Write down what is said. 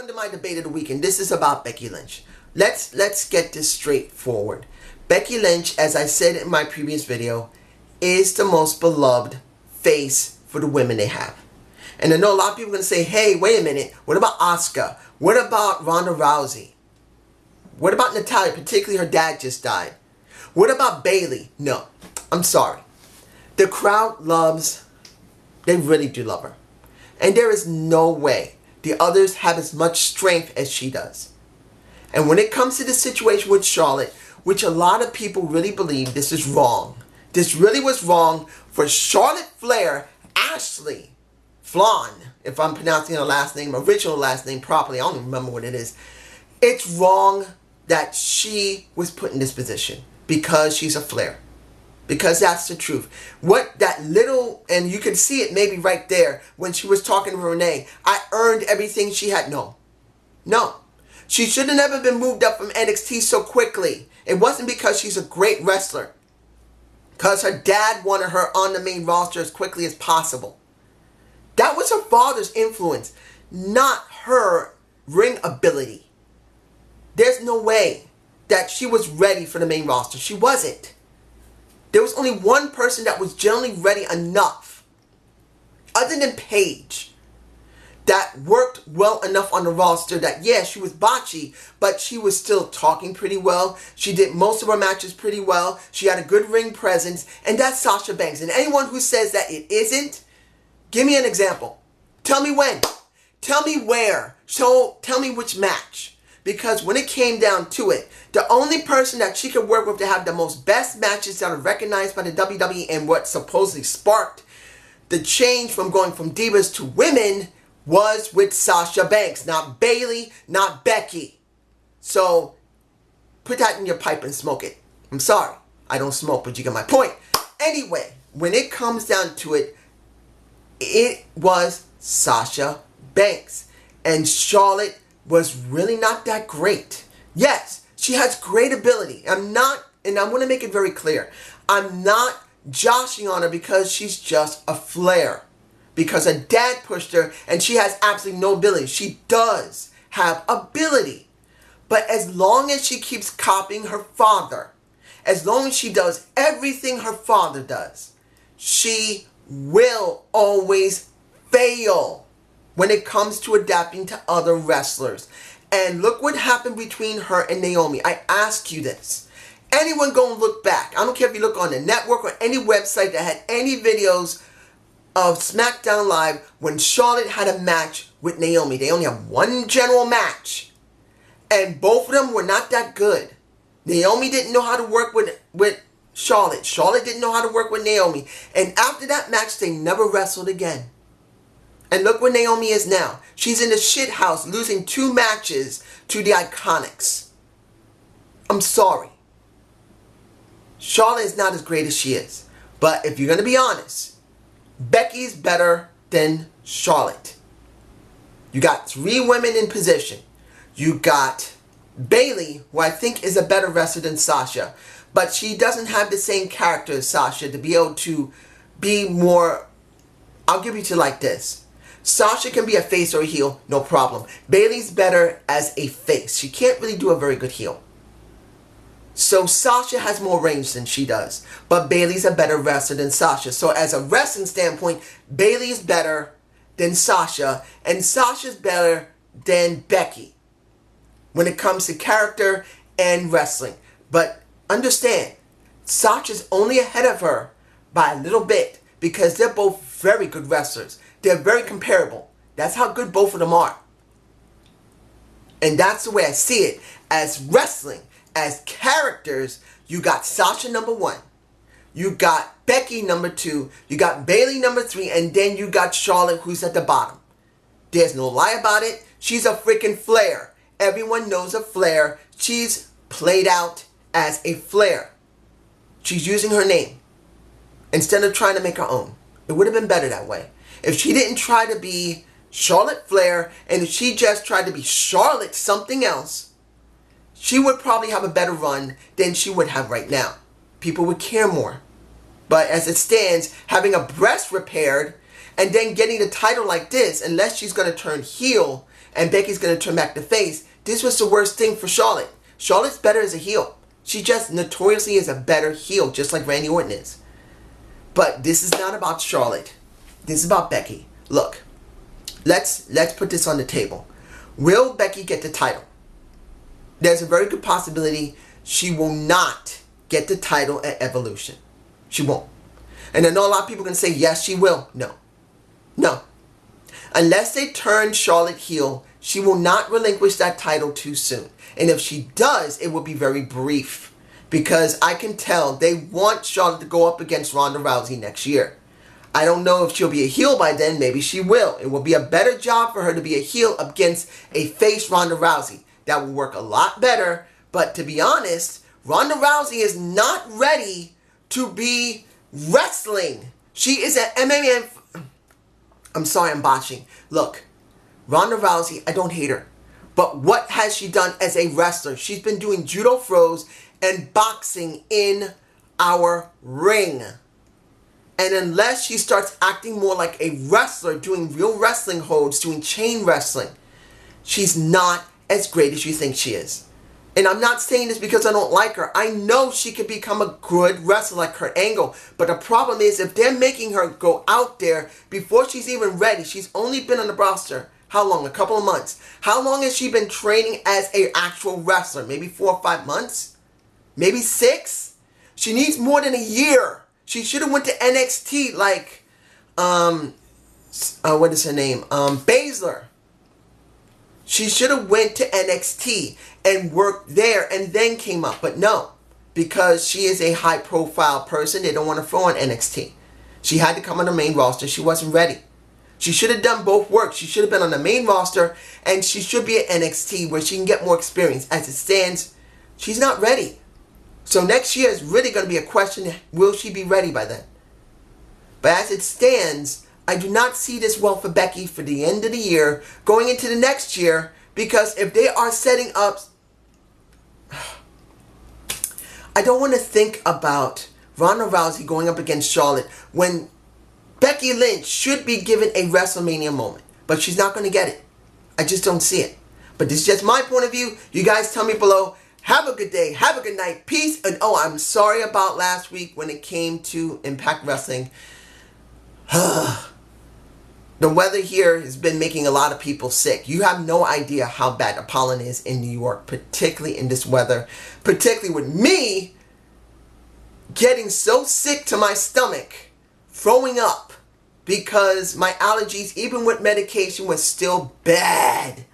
Welcome to my debate of the week, and this is about Becky Lynch. Let's get this straightforward. Becky Lynch, as I said in my previous video, is the most beloved face for the women they have. And I know a lot of people are going to say, hey, wait a minute, what about Asuka? What about Ronda Rousey? What about Natalya? Particularly her dad just died. What about Bayley? No, I'm sorry. The crowd loves, they really do love her. And there is no way the others have as much strength as she does. And when it comes to the situation with Charlotte, which a lot of people really believe this is wrong. This really was wrong for Charlotte Flair, Ashley Flawn, if I'm pronouncing her last name, original last name properly. I don't even remember what it is. It's wrong that she was put in this position because she's a Flair. Because that's the truth. What that little, and you can see it maybe right there when she was talking to Renee, I earned everything she had. No. She should have never been moved up from NXT so quickly. It wasn't because she's a great wrestler. Because her dad wanted her on the main roster as quickly as possible. That was her father's influence, not her ring ability. There's no way that she was ready for the main roster. She wasn't. There was only one person that was generally ready enough, other than Paige, that worked well enough on the roster that, yeah, she was botchy, but she was still talking pretty well. She did most of her matches pretty well. She had a good ring presence, and that's Sasha Banks. And anyone who says that it isn't, give me an example. Tell me when. Tell me where. So tell me which match. Because when it came down to it, the only person that she could work with to have the most best matches that are recognized by the WWE and what supposedly sparked the change from going from divas to women was with Sasha Banks. Not Bayley, not Becky. So, put that in your pipe and smoke it. I'm sorry, I don't smoke, but you get my point. Anyway, when it comes down to it, it was Sasha Banks. And Charlotte was really not that great. Yes, she has great ability. I'm not, and I want to make it very clear, I'm not joshing on her because she's just a Flair. Because her dad pushed her and she has absolutely no ability. She does have ability. But as long as she keeps copying her father, as long as she does everything her father does, she will always fail when it comes to adapting to other wrestlers. And look what happened between her and Naomi. I ask you this. Anyone go and look back. I don't care if you look on the network or any website that had any videos of SmackDown Live when Charlotte had a match with Naomi. They only have one general match. And both of them were not that good. Naomi didn't know how to work with Charlotte. Charlotte didn't know how to work with Naomi. And after that match, they never wrestled again. And look where Naomi is now. She's in the shit house losing 2 matches to the Iconics. I'm sorry. Charlotte is not as great as she is. But if you're going to be honest, Becky's better than Charlotte. You got 3 women in position. You got Bayley, who I think is a better wrestler than Sasha. But she doesn't have the same character as Sasha to be able to be more... I'll give you to like this. Sasha can be a face or a heel, no problem. Bayley's better as a face. She can't really do a very good heel. So Sasha has more range than she does. But Bayley's a better wrestler than Sasha. So as a wrestling standpoint, Bayley's better than Sasha. And Sasha's better than Becky when it comes to character and wrestling. But understand, Sasha's only ahead of her by a little bit because they're both very good wrestlers. They're very comparable. That's how good both of them are. And that's the way I see it. As wrestling, as characters, you got Sasha number 1. You got Becky number 2. You got Bayley number 3. And then you got Charlotte, who's at the bottom. There's no lie about it. She's a freaking Flair. Everyone knows a Flair. She's played out as a Flair. She's using her name instead of trying to make her own. It would have been better that way. If she didn't try to be Charlotte Flair, and if she just tried to be Charlotte something else, she would probably have a better run than she would have right now. People would care more. But as it stands, having a breast repaired and then getting a title like this, unless she's going to turn heel and Becky's going to turn back the face, this was the worst thing for Charlotte. Charlotte's better as a heel. She just notoriously is a better heel, just like Randy Orton is. But this is not about Charlotte. This is about Becky. Look, let's put this on the table. Will Becky get the title? There's a very good possibility she will not get the title at Evolution. She won't. And I know a lot of people are going to say, yes, she will. No. No. Unless they turn Charlotte heel, she will not relinquish that title too soon. And if she does, it will be very brief. Because I can tell they want Charlotte to go up against Ronda Rousey next year. I don't know if she'll be a heel by then. Maybe she will. It will be a better job for her to be a heel against a face Ronda Rousey. That will work a lot better. But to be honest, Ronda Rousey is not ready to be wrestling. She is an MMA. I'm sorry, I'm botching. Look, Ronda Rousey, I don't hate her. But what has she done as a wrestler? She's been doing judo throws and boxing in our ring. And unless she starts acting more like a wrestler, doing real wrestling holds, doing chain wrestling, she's not as great as you think she is. And I'm not saying this because I don't like her. I know she could become a good wrestler like Kurt Angle. But the problem is, if they're making her go out there before she's even ready, she's only been on the roster, how long? A couple of months. How long has she been training as an actual wrestler? Maybe 4 or 5 months? Maybe 6? She needs more than a year. She should have went to NXT like, what is her name? Baszler. She should have went to NXT and worked there and then came up. But no, because she is a high-profile person, they don't want to throw on NXT. She had to come on the main roster. She wasn't ready. She should have done both work. She should have been on the main roster, and she should be at NXT where she can get more experience. As it stands, she's not ready. So next year is really going to be a question, will she be ready by then? But as it stands, I do not see this well for Becky for the end of the year, going into the next year, because if they are setting up... I don't want to think about Ronda Rousey going up against Charlotte when Becky Lynch should be given a WrestleMania moment. But she's not going to get it. I just don't see it. But this is just my point of view. You guys tell me below. Have a good day. Have a good night. Peace. And oh, I'm sorry about last week when it came to Impact Wrestling. The weather here has been making a lot of people sick. You have no idea how bad the pollen is in New York, particularly in this weather. Particularly with me getting so sick to my stomach, throwing up, because my allergies, even with medication, was still bad.